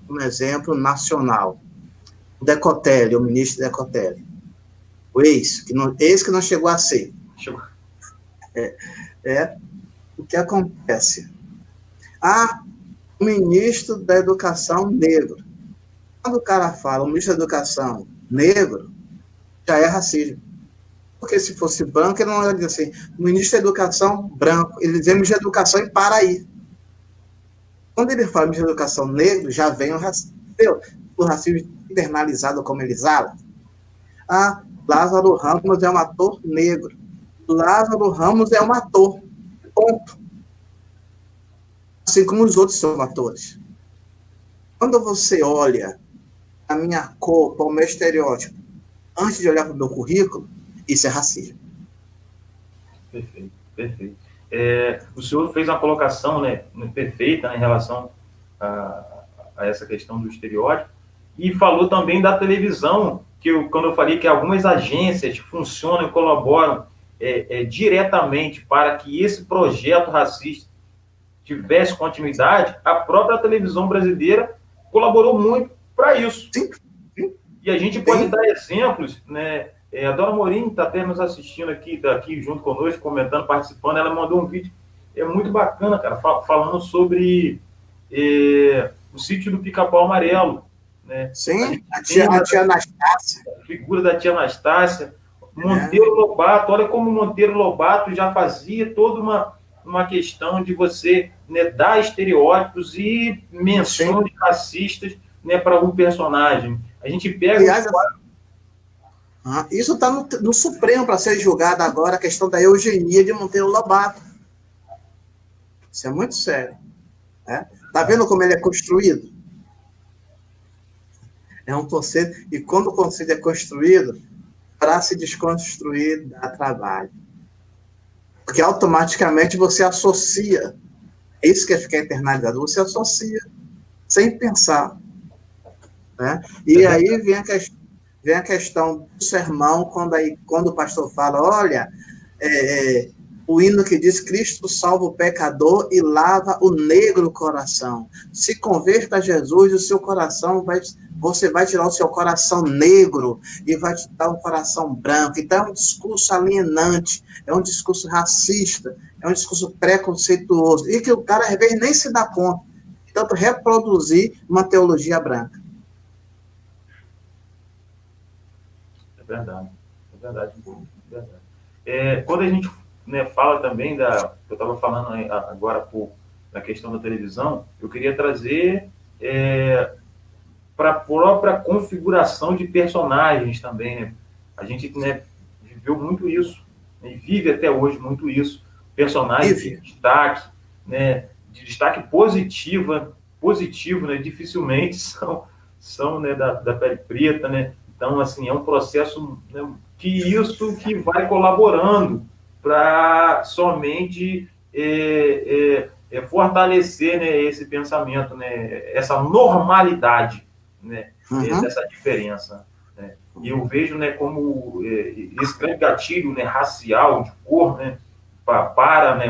um exemplo nacional. O Decotelli, o ministro Decotelli. O ex que não chegou a ser. O que acontece? O ministro da Educação negro. Quando o cara fala o ministro da Educação negro, já é racismo. Porque se fosse branco, ele não ia dizer assim, o ministro da Educação branco, ele dizia ministro da Educação em Paraí. Quando ele fala de educação negro, já vem o racismo internalizado como eles falam. Lázaro Ramos é um ator negro. Lázaro Ramos é um ator. Ponto. Assim como os outros são atores. Quando você olha a minha cor, para o meu estereótipo, antes de olhar para o meu currículo, isso é racismo. Perfeito, perfeito. O senhor fez uma colocação, né, perfeita, né, em relação a essa questão do estereótipo, e falou também da televisão, quando eu falei que algumas agências funcionam e colaboram diretamente para que esse projeto racista tivesse continuidade, a própria televisão brasileira colaborou muito para isso. Sim. E a gente pode dar exemplos, né? A Dona Morim está até nos assistindo aqui, tá aqui junto conosco, comentando, participando. Ela mandou um vídeo muito bacana, cara, falando sobre o sítio do Pica-Pau Amarelo. Né? Sim, a tia Anastácia. A figura da tia Anastácia. Monteiro Lobato, olha como Monteiro Lobato já fazia toda uma questão de você, né, dar estereótipos e menções racistas, né, para um personagem. A gente pega... Aliás, isso está no Supremo para ser julgado agora, a questão da eugenia de Monteiro Lobato. Isso é muito sério. Está vendo como ele é construído? É um conceito, e quando o conceito é construído, para se desconstruir dá trabalho. Porque automaticamente você associa. É isso que é ficar internalizado. Você associa, sem pensar. Né? E aí vem a questão do sermão, quando o pastor fala, olha, o hino que diz, Cristo salva o pecador e lava o negro coração. Se converta a Jesus, o seu coração você vai tirar o seu coração negro e vai te dar um coração branco. Então é um discurso alienante, é um discurso racista, é um discurso preconceituoso, e que o cara às vezes nem se dá conta. tanto, reproduzir uma teologia branca. É verdade, é verdade, é verdade. Quando a gente, né, fala também eu estava falando agora há pouco, da questão da televisão, eu queria trazer para a própria configuração de personagens também, né? A gente, né, viveu muito isso, né, e vive até hoje muito isso. Personagens de destaque positivo, né, dificilmente são né, da pele preta, né? Então, assim, é um processo, né, que vai colaborando para somente fortalecer, né, esse pensamento, né, essa normalidade, né, dessa diferença. Né? E eu vejo, né, como esse grande gatilho, né, racial, de cor, né, para né,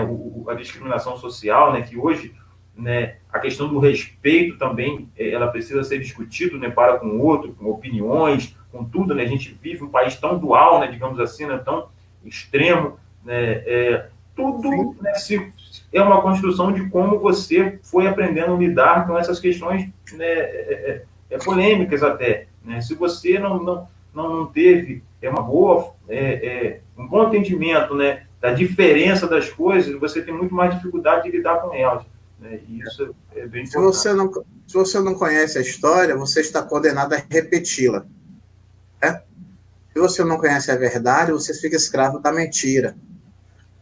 a discriminação social, né, que hoje, né, a questão do respeito também, ela precisa ser discutida, né, para com o outro, com opiniões, com tudo, né, a gente vive um país tão dual, né, digamos assim, né, tão extremo, né, tudo, né, é uma construção de como você foi aprendendo a lidar com essas questões, né, polêmicas até, né, se você não teve um bom entendimento, né, da diferença das coisas, você tem muito mais dificuldade de lidar com elas. Né? E isso é bem importante. Se você não conhece a história, você está condenado a repeti-la. Né? Se você não conhece a verdade, você fica escravo da mentira.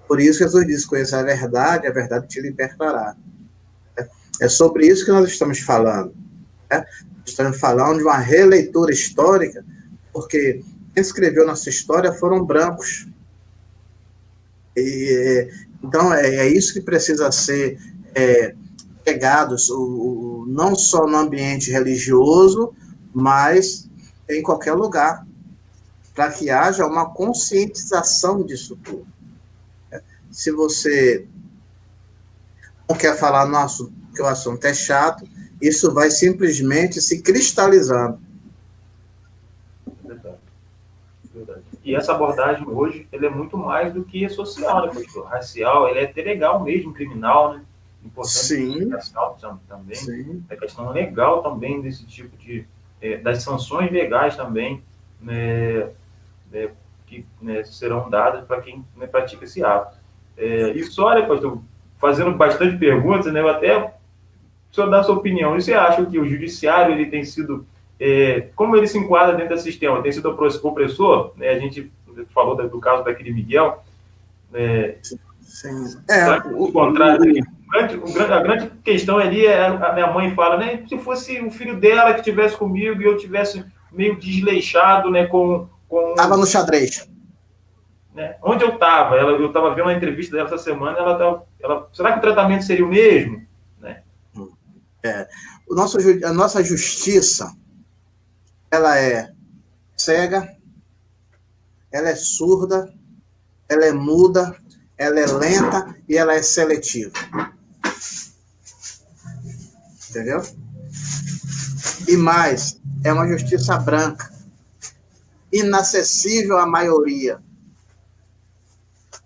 Por isso Jesus diz, conheça a verdade te libertará. É sobre isso que nós estamos falando. Né? Estamos falando de uma releitura histórica, porque quem escreveu nossa história foram brancos. Então, é isso que precisa ser pegados, não só no ambiente religioso, mas em qualquer lugar, para que haja uma conscientização disso tudo. Se você não quer falar no assunto, porque o assunto é chato, isso vai simplesmente se cristalizando. Verdade. Verdade. E essa abordagem hoje, ela é muito mais do que social, né, pastor? Racial, ela é até legal mesmo, criminal, né? Importante. Sim. Racial também. Sim. A questão legal também desse tipo das sanções legais também, né, que né, serão dadas para quem né, pratica esse ato. E só, né, pastor, fazendo bastante perguntas, né, eu até o senhor dá a sua opinião. E você acha que o judiciário ele tem sido, como ele se enquadra dentro do sistema? Tem sido opressor? Né? A gente falou do caso daquele Miguel. Sim. O contrário. A grande questão ali a minha mãe fala, né? Se fosse o filho dela que estivesse comigo e eu tivesse meio desleixado, né? Estava no xadrez. Né? Onde eu estava? Eu estava vendo uma entrevista dela essa semana. Será que o tratamento seria o mesmo? Né? A nossa justiça, ela é cega, ela é surda, ela é muda, ela é lenta e ela é seletiva. Entendeu? E mais, é uma justiça branca, inacessível à maioria.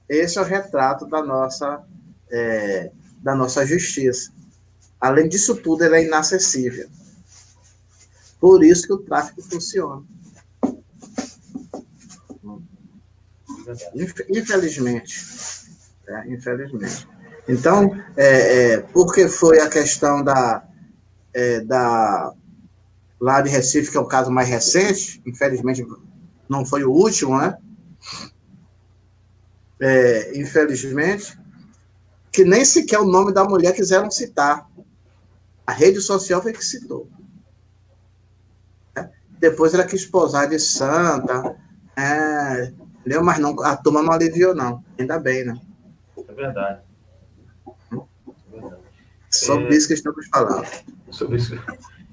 Esse é o retrato da nossa justiça. Além disso tudo, ela é inacessível. Por isso que o tráfico funciona. Infelizmente. Infelizmente. Então, porque foi a questão lá de Recife, que é o caso mais recente, infelizmente não foi o último, né? Infelizmente, que nem sequer o nome da mulher quiseram citar. A rede social foi que citou. Depois ela quis posar de santa, entendeu? Mas não, a turma não aliviou, não. Ainda bem, né? É verdade. Sobre isso que estamos falando. Sobre isso.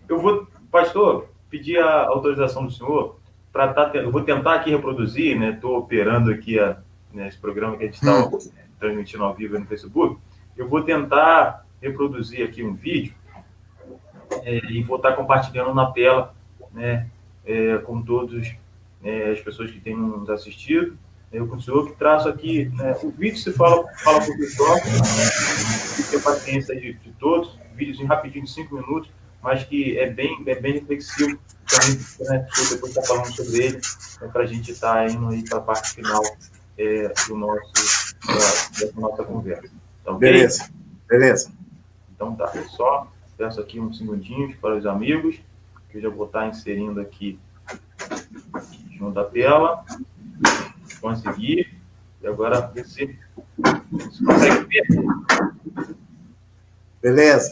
Eu vou, pastor, pedir a autorização do senhor para eu vou tentar aqui reproduzir, né? Estou operando aqui esse programa que a gente está transmitindo ao vivo no Facebook. Eu vou tentar reproduzir aqui um vídeo e vou estar compartilhando na tela, né? Com todos as pessoas que têm nos assistido. Eu com o senhor que traço aqui, né, o vídeo se fala por si próprio, tem a paciência de todos, vídeos rapidinho de 5 minutos, mas que é bem reflexivo, também, né, o senhor depois está falando sobre ele, né, para a gente estar indo aí para a parte final dessa nossa conversa. Tá ok? Beleza, beleza. Então tá, só peço aqui uns segundinhos para os amigos, que eu já vou estar inserindo aqui junto à tela. Consegui. E agora ver se você consegue ver. Beleza.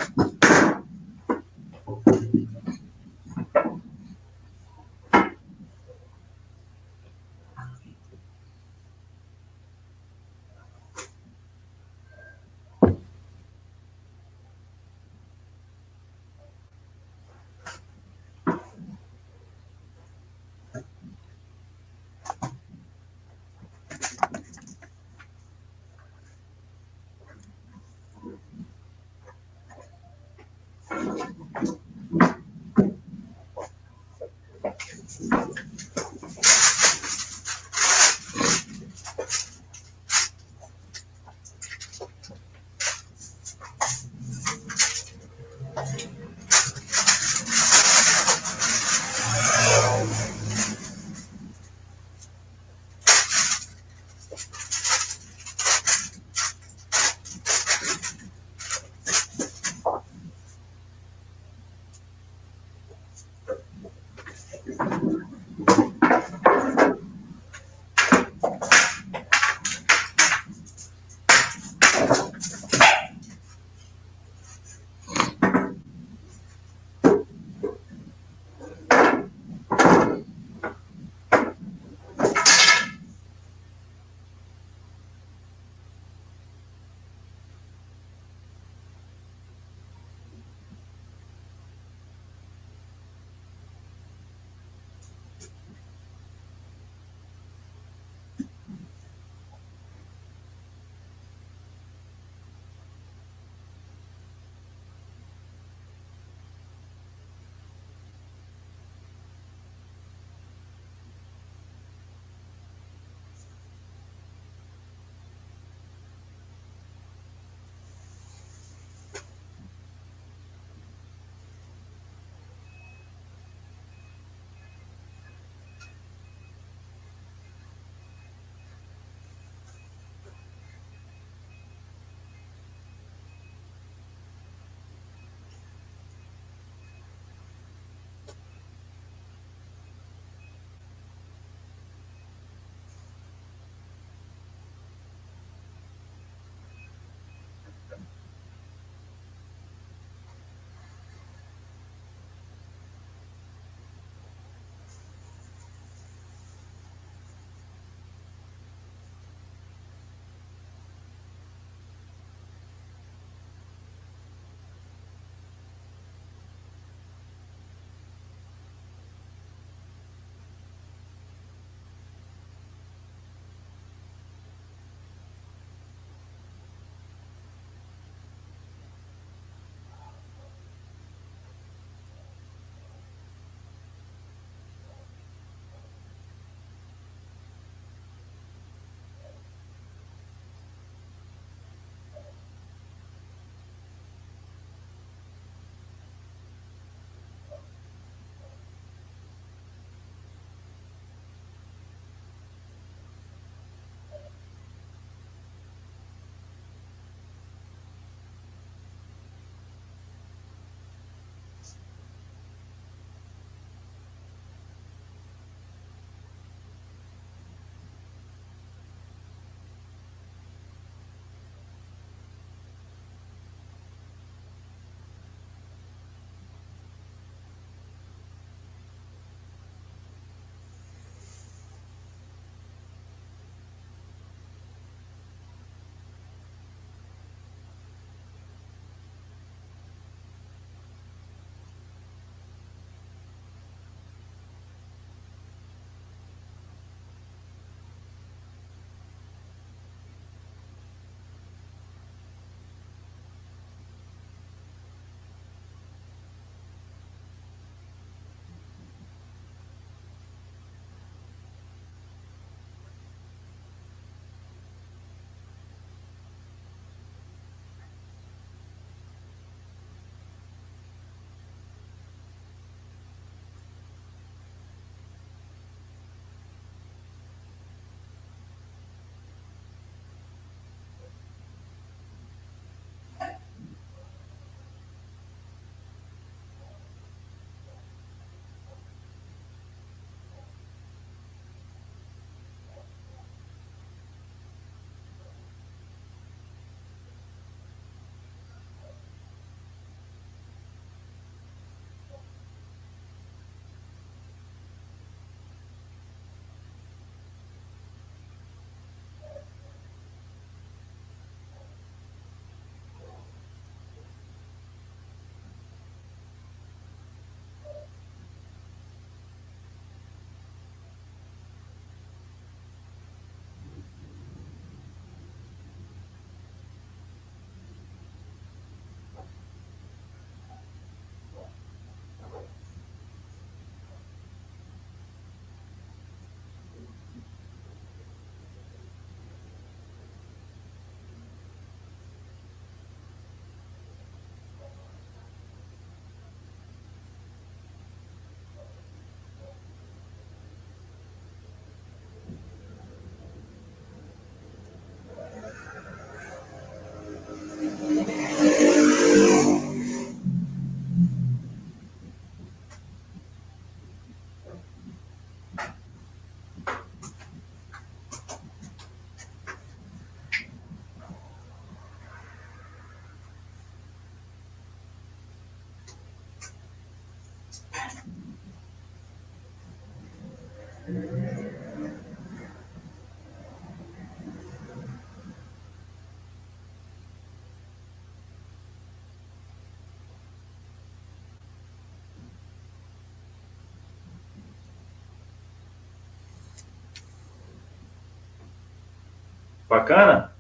Bacana?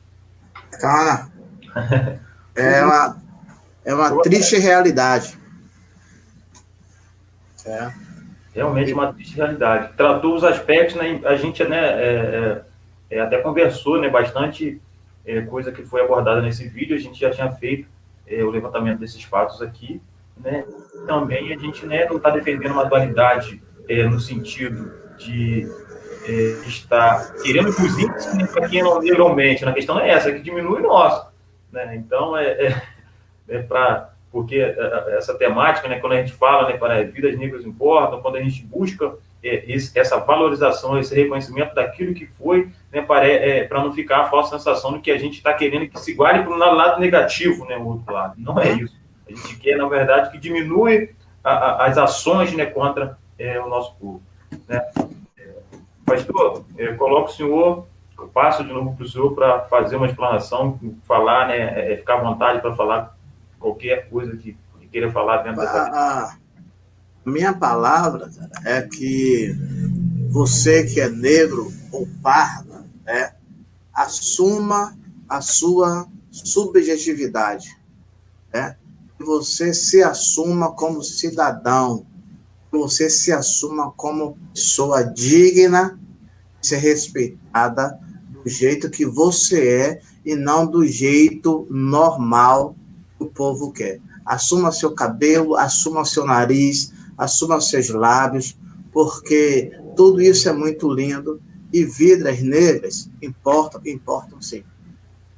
Bacana. É uma triste realidade. Realmente uma triste realidade. Tratou os aspectos, né, a gente, né, até conversou, né, bastante coisa que foi abordada nesse vídeo, a gente já tinha feito o levantamento desses fatos aqui, né, também a gente, né, não está defendendo uma dualidade no sentido de estar querendo que os índices para quem não legalmente, a questão é essa, que diminui o nosso, né, então porque essa temática, né, quando a gente fala, né, para vidas negras importam, quando a gente busca essa valorização, esse reconhecimento daquilo que foi, né, para não ficar a falsa sensação de que a gente está querendo que se iguale para um lado negativo, né, o outro lado. Não é isso. A gente quer, na verdade, que diminui as ações, né, contra o nosso povo. Né? Pastor, coloco o senhor, eu passo de novo para o senhor para fazer uma explanação, falar, né, ficar à vontade para falar qualquer coisa que queira falar dentro dessa... A minha palavra, cara, é que você que é negro ou pardo, assuma a sua subjetividade, que você se assuma como cidadão, que você se assuma como pessoa digna de ser respeitada do jeito que você é e não do jeito normal que o povo quer. Assuma seu cabelo, assuma seu nariz, assuma seus lábios, porque tudo isso é muito lindo e vidas negras importam sim.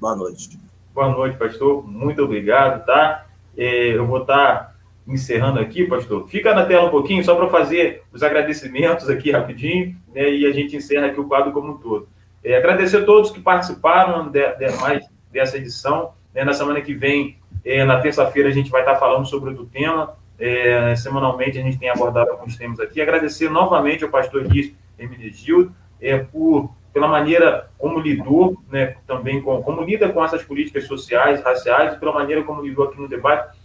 Boa noite. Boa noite, pastor. Muito obrigado, tá? Eu vou estar encerrando aqui, pastor. Fica na tela um pouquinho, só para fazer os agradecimentos aqui rapidinho, né, e a gente encerra aqui o quadro como um todo. Agradecer a todos que participaram mais dessa edição. Né, na semana que vem, na terça-feira, a gente vai estar falando sobre outro tema. Semanalmente, a gente tem abordado alguns temas aqui. Agradecer novamente ao pastor Luiz Hermenegildo pela maneira como lidou, né, também como lida com essas políticas sociais, raciais, e pela maneira como lidou aqui no debate.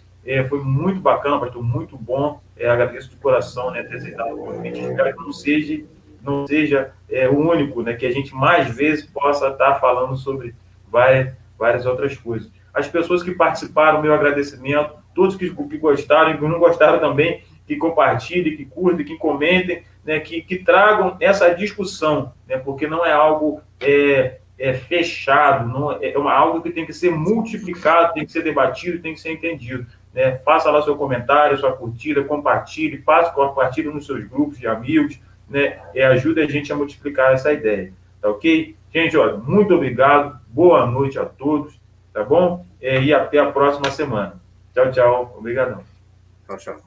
Foi muito bacana, pastor, muito bom. Agradeço de coração, né, ter aceitado o convite. Espero que não seja o único, né, que a gente mais vezes possa estar falando sobre várias outras coisas. As pessoas que participaram, meu agradecimento. Todos que gostaram e que não gostaram também, que compartilhem, que curtem, que comentem, né, que tragam essa discussão, né, porque não é algo fechado, não é algo que tem que ser multiplicado, tem que ser debatido, tem que ser entendido. Né? Faça lá seu comentário, sua curtida, compartilhe, compartilhe nos seus grupos de amigos, né? Ajude a gente a multiplicar essa ideia, tá ok? Gente, olha, muito obrigado, boa noite a todos, tá bom? E até a próxima semana. Tchau, tchau. Obrigadão. Tchau, tchau.